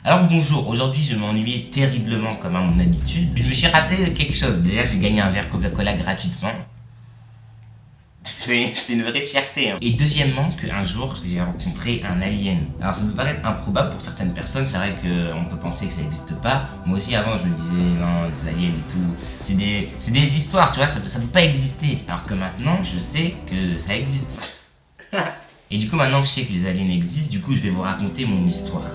Alors bonjour, aujourd'hui je m'ennuyais terriblement comme à mon habitude. Je me suis rappelé quelque chose. Déjà j'ai gagné un verre Coca-Cola gratuitement. C'est une vraie fierté. Et deuxièmement, qu'un jour j'ai rencontré un alien. Alors ça peut paraître improbable pour certaines personnes, c'est vrai qu'on peut penser que ça n'existe pas. Moi aussi avant je me disais non, des aliens et tout. C'est des histoires, tu vois, ça peut pas exister. Alors que maintenant je sais que ça existe. Et du coup maintenant que je sais que les aliens existent, du coup je vais vous raconter mon histoire.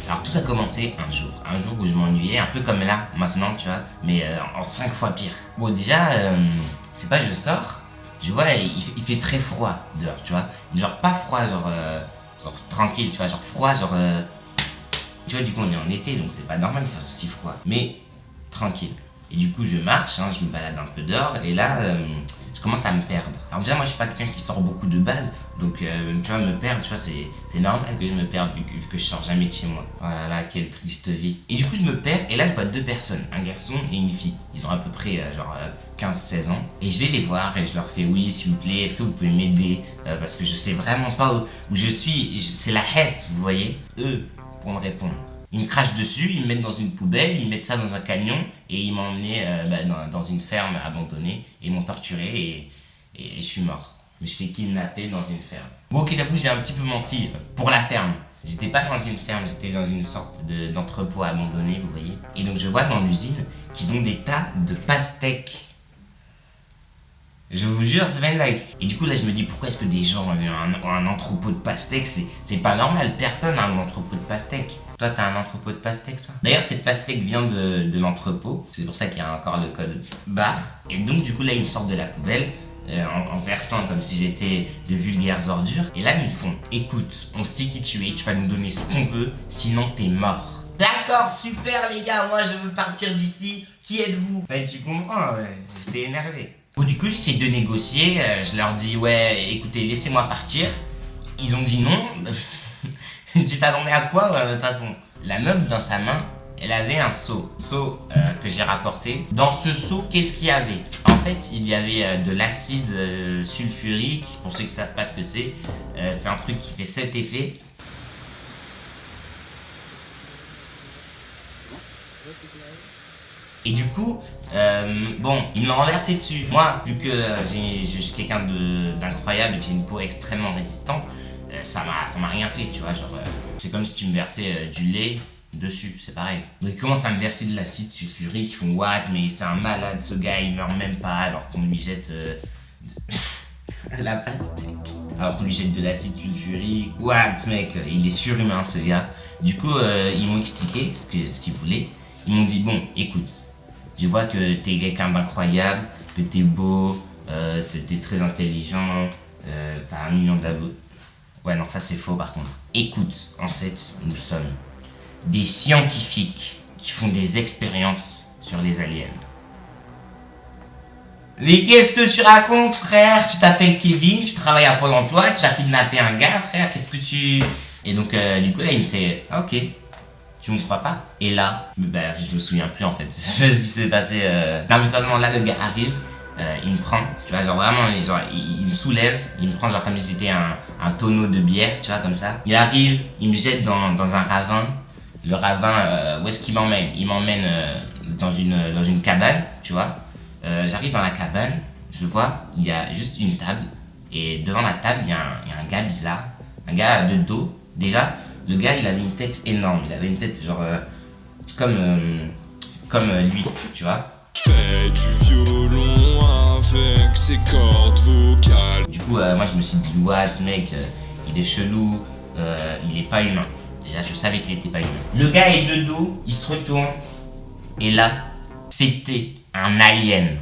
Alors tout a commencé un jour où je m'ennuyais, un peu comme là, maintenant, tu vois, mais en 5 fois pire. Bon déjà, c'est pas je sors, je vois, il fait très froid dehors, tu vois. Genre pas froid, genre tranquille, tu vois, genre froid, tu vois, du coup on est en été, donc c'est pas normal qu'il fasse aussi froid, mais tranquille. Et du coup je marche, hein, je me balade un peu dehors, et là, je commence à me perdre. Alors déjà moi je suis pas quelqu'un qui sort beaucoup de base, donc tu vois me perdre, tu vois c'est normal que je me perde vu que je sors jamais de chez moi. Voilà, quelle triste vie. Et du coup je me perds et là je vois deux personnes, un garçon et une fille. Ils ont à peu près 15-16 ans. Et je vais les voir et je leur fais oui s'il vous plaît, est-ce que vous pouvez m'aider parce que je sais vraiment pas où je suis, c'est la Hesse, vous voyez. Eux, pour me répondre. Ils me crachent dessus, ils me mettent dans une poubelle, ils mettent ça dans un camion et ils m'ont emmené dans une ferme abandonnée et ils m'ont torturé et je suis mort. Je me suis fait kidnapper dans une ferme. Bon ok, j'avoue j'ai un petit peu menti pour la ferme. J'étais pas dans une ferme, j'étais dans une sorte d'entrepôt abandonné, vous voyez. Et donc je vois dans l'usine qu'ils ont des tas de pastèques. Je vous jure, c'est pas une blague. Et du coup là je me dis pourquoi est-ce que des gens ont un entrepôt de pastèques, c'est pas normal, personne n'a un entrepôt de pastèques. Toi t'as un entrepôt de pastèques toi. D'ailleurs cette pastèque vient de l'entrepôt, c'est pour ça qu'il y a encore le code barre. Et donc du coup là ils me sortent de la poubelle en versant comme si j'étais de vulgaires ordures. Et là ils me font écoute, on sait qui tu es, tu vas nous donner ce qu'on veut, sinon t'es mort. D'accord, super les gars, moi je veux partir d'ici, qui êtes-vous? Ouais tu comprends, ouais, j'étais énervé. Bon, du coup, j'essaie de négocier, je leur dis ouais, écoutez, laissez-moi partir. Ils ont dit non. Tu t'attendais à quoi, de toute façon? La meuf, dans sa main, elle avait un seau. Seau que j'ai rapporté. Dans ce seau, qu'est-ce qu'il y avait? En fait, il y avait de l'acide sulfurique. Pour ceux qui ne savent pas ce que c'est un truc qui fait cet effet. Et du coup, bon, ils me l'ont renversé dessus. Moi, vu que je suis quelqu'un d'incroyable et que j'ai une peau extrêmement résistante, ça m'a rien fait, tu vois. C'est comme si tu me versais du lait dessus, c'est pareil. Donc ils commencent à me verser de l'acide sulfurique, ils font what, mais c'est un malade ce gars, il meurt même pas alors qu'on lui jette la pastèque. Alors qu'on lui jette de l'acide sulfurique. What mec, il est surhumain ce gars. Du coup, ils m'ont expliqué ce qu'ils voulaient. Ils m'ont dit bon, écoute. Je vois que t'es quelqu'un d'incroyable, que t'es beau, t'es très intelligent, t'as 1 million d'abos. Ouais, non, ça c'est faux par contre. Écoute, en fait, nous sommes des scientifiques qui font des expériences sur les aliens. Mais qu'est-ce que tu racontes, frère? Tu t'appelles Kevin, tu travailles à Pôle emploi, tu as kidnappé un gars, frère, qu'est-ce que tu... Et donc, du coup, là, il me fait, ah, ok. Tu me crois pas? Et là, ben, je me souviens plus en fait. Ce qui s'est passé. Non, mais seulement là, le gars arrive, il me prend, tu vois, genre vraiment, il me soulève, il me prend, genre comme si c'était un tonneau de bière, tu vois, comme ça. Il arrive, il me jette dans un ravin. Le ravin, où est-ce qu'il m'emmène? Il m'emmène dans une cabane, tu vois. J'arrive dans la cabane, je vois, il y a juste une table. Et devant la table, il y a un gars bizarre, un gars de dos, déjà. Le gars, il avait une tête énorme, il avait une tête genre comme lui, tu vois. Fais du violon avec ses cordes vocales. Du coup, moi je me suis dit, what, mec, il est chelou, il est pas humain. Déjà, je savais qu'il était pas humain. Le gars est de dos, il se retourne, et là, c'était un alien.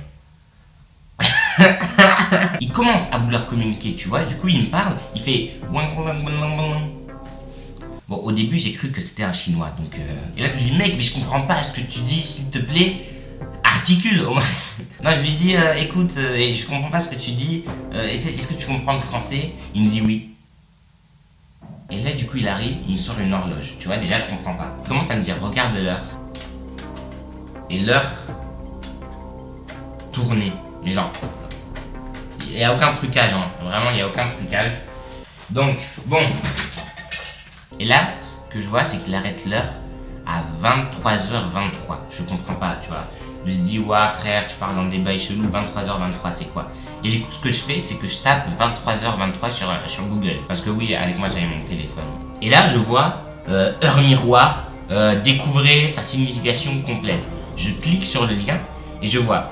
Il commence à vouloir communiquer, tu vois, du coup, il me parle, il fait. Bon, au début, j'ai cru que c'était un chinois, donc... Et là, je me dis, mec, mais je comprends pas ce que tu dis, s'il te plaît, articule au moins. Non, je lui dis écoute, et je comprends pas ce que tu dis, est-ce que tu comprends le français? Il me dit oui. Et là, du coup, il arrive, il me sort une horloge. Tu vois, déjà, je comprends pas. Il commence à me dire regarde l'heure. Et l'heure tournée. Mais genre, il n'y a aucun trucage, hein. Vraiment, il n'y a aucun trucage. Donc, bon. Et là, ce que je vois, c'est qu'il arrête l'heure à 23h23. Je comprends pas, tu vois. Je me dis, ouais, frère, tu parles dans des bails chelous, 23h23, c'est quoi? Et du coup, ce que je fais, c'est que je tape 23h23 sur Google. Parce que oui, avec moi, j'avais mon téléphone. Et là, je vois heure miroir, découvrez sa signification complète. Je clique sur le lien et je vois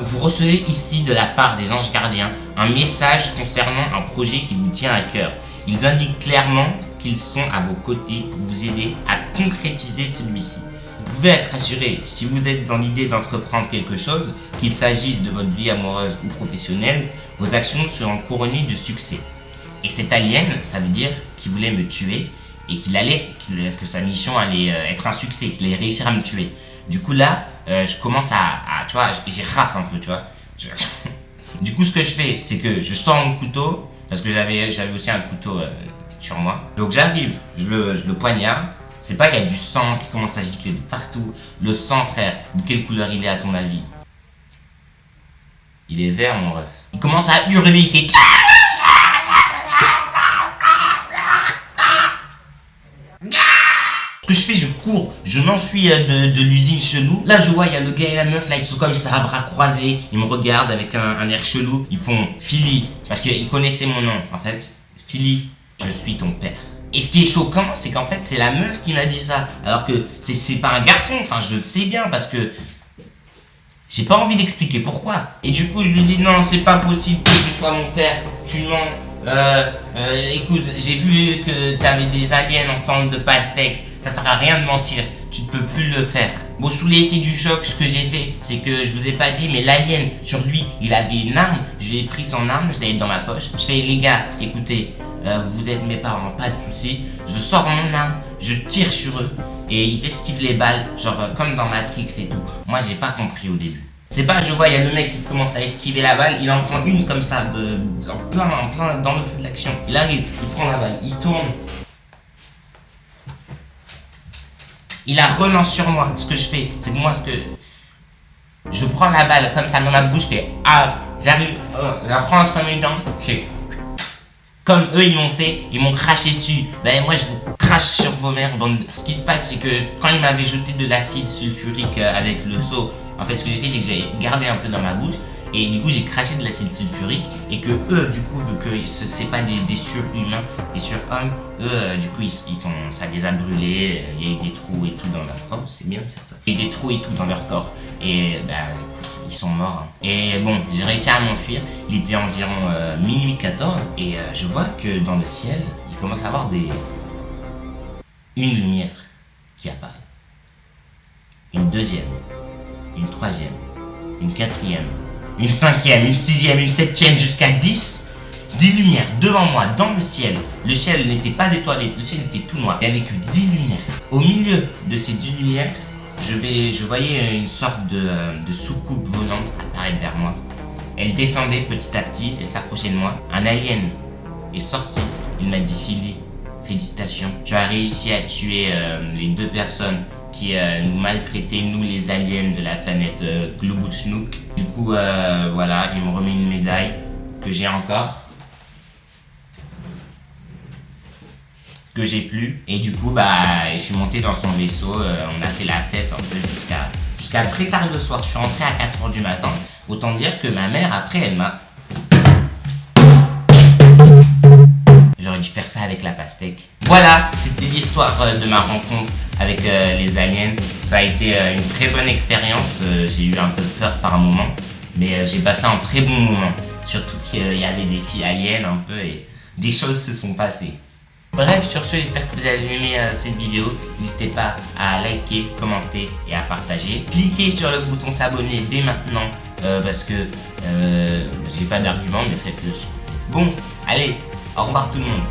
vous recevez ici de la part des anges gardiens un message concernant un projet qui vous tient à cœur. Ils indiquent clairement qu'ils sont à vos côtés pour vous aider à concrétiser celui-ci. Vous pouvez être rassuré, si vous êtes dans l'idée d'entreprendre quelque chose, qu'il s'agisse de votre vie amoureuse ou professionnelle, vos actions seront couronnées de succès. Et cet alien, ça veut dire qu'il voulait me tuer et que sa mission allait être un succès, qu'il allait réussir à me tuer. Du coup là, je commence à tu vois, j'ai raf un peu, tu vois. Du coup, ce que je fais, c'est que je sors mon couteau, parce que j'avais aussi un couteau sur moi. Donc j'arrive, je le poignarde. C'est pas, il y a du sang qui commence à gicler de partout. Le sang, frère, de quelle couleur il est à ton avis? Il est vert, mon ref. Il commence à hurler, il fait... Ce que je fais, je cours, je m'enfuis de l'usine chelou. Là, je vois, il y a le gars et la meuf, là, ils sont comme ça, bras croisés. Ils me regardent avec un air chelou. Ils font Philly, parce qu'ils connaissaient mon nom, en fait. Philly, je suis ton père. Et ce qui est choquant, c'est qu'en fait, c'est la meuf qui m'a dit ça. Alors que c'est pas un garçon, enfin, je le sais bien, parce que j'ai pas envie d'expliquer pourquoi. Et du coup, je lui dis non, c'est pas possible que tu sois mon père, tu mens. Écoute, j'ai vu que t'avais des aliens en forme de pastèque. Ça sert à rien de mentir, tu ne peux plus le faire. Bon, sous l'effet du choc, ce que j'ai fait, c'est que je vous ai pas dit, mais l'alien, sur lui, il avait une arme. Je lui ai pris son arme, je l'ai mis dans ma poche. Je fais, les gars, écoutez, vous êtes mes parents, pas de soucis. Je sors mon arme, je tire sur eux et ils esquivent les balles, genre comme dans Matrix et tout. Moi, j'ai pas compris au début. C'est pas, je vois, il y a le mec qui commence à esquiver la balle, il en prend une comme ça, en plein dans le feu de l'action. Il arrive, il prend la balle, il tourne. Il la relance sur moi. Ce que je fais, c'est que moi, je prends la balle comme ça dans ma bouche, je fais ah, j'arrive, je la prends entre mes dents, je fais comme eux ils m'ont fait, ils m'ont craché dessus. Ben moi je vous crache sur vos mères. Donc ce qui se passe, c'est que quand ils m'avaient jeté de l'acide sulfurique avec le seau, en fait ce que j'ai fait, c'est que j'ai gardé un peu dans ma bouche. Et du coup j'ai craché de l'acide sulfurique et que eux du coup vu que c'est pas des surhumains, des surhommes, eux du coup ça les a brûlés, il y a eu des trous et tout dans leur corps, c'est bien de faire ça. Il y a eu des trous et tout dans leur corps et ils sont morts. Hein. Et bon, j'ai réussi à m'enfuir, il était environ minuit 14 et je vois que dans le ciel, il commence à avoir une lumière qui apparaît. Une deuxième, une troisième, une quatrième, une cinquième, une sixième, une septième, jusqu'à 10 lumières devant moi, dans le ciel. Le ciel n'était pas étoilé, le ciel était tout noir. Il n'y avait que 10 lumières. Au milieu de ces 10 lumières, je voyais une sorte de soucoupe volante apparaître vers moi. Elle descendait petit à petit, elle s'approchait de moi. Un alien est sorti, il m'a dit Philly, félicitations. Tu as réussi à tuer les 2 personnes qui nous maltraitaient, nous les aliens de la planète Globuchnook. Du coup, voilà, ils m'ont remis une médaille que j'ai encore, que j'ai plus. Et du coup, je suis monté dans son vaisseau, on a fait la fête un peu jusqu'à très tard le soir. Je suis rentré à 4h du matin. Autant dire que ma mère, après, elle m'a... J'aurais dû faire ça avec la pastèque. Voilà, c'était l'histoire de ma rencontre avec les aliens. Ça a été une très bonne expérience. J'ai eu un peu peur par moment, mais j'ai passé un très bon moment. Surtout qu'il y avait des filles aliens un peu et des choses se sont passées. Bref, sur ce, j'espère que vous avez aimé cette vidéo. N'hésitez pas à liker, commenter et à partager. Cliquez sur le bouton s'abonner dès maintenant parce que j'ai pas d'argument, mais faites-le. Bon, allez, au revoir tout le monde.